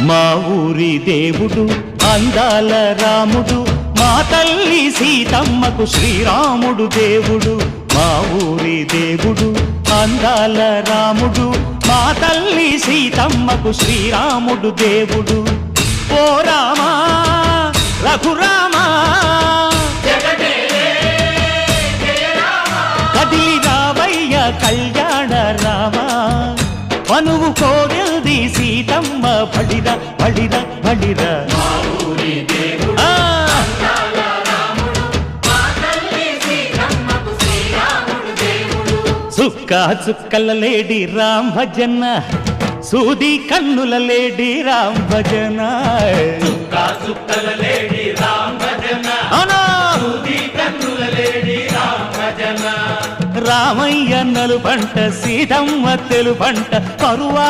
మా ఊరి దేవుడు అందాల రాముడు, మా తల్లి సీతమ్మకు శ్రీరాముడు దేవుడు. మా ఊరి దేవుడు అందాల రాముడు, మా తల్లి సీతమ్మకు శ్రీరాముడు దేవుడు. ఓ రామా రఘురామా కదిలి రావయ్య కళ్యాణ రామా, మనువు కోరెల్ది సీతమ్మ బడిరా బడిరా బడిరా. చుక్క చుక్కల లేడి రామ్ భజన, సూది కన్నుల లేడి రామ్ భజన. చుక్కల లేడి రామ్ భజన, సూది కన్నుల లేడి రామ్ భజన. రామయ్య నలు పంట సీతమ్మ తెలు పంట పరువా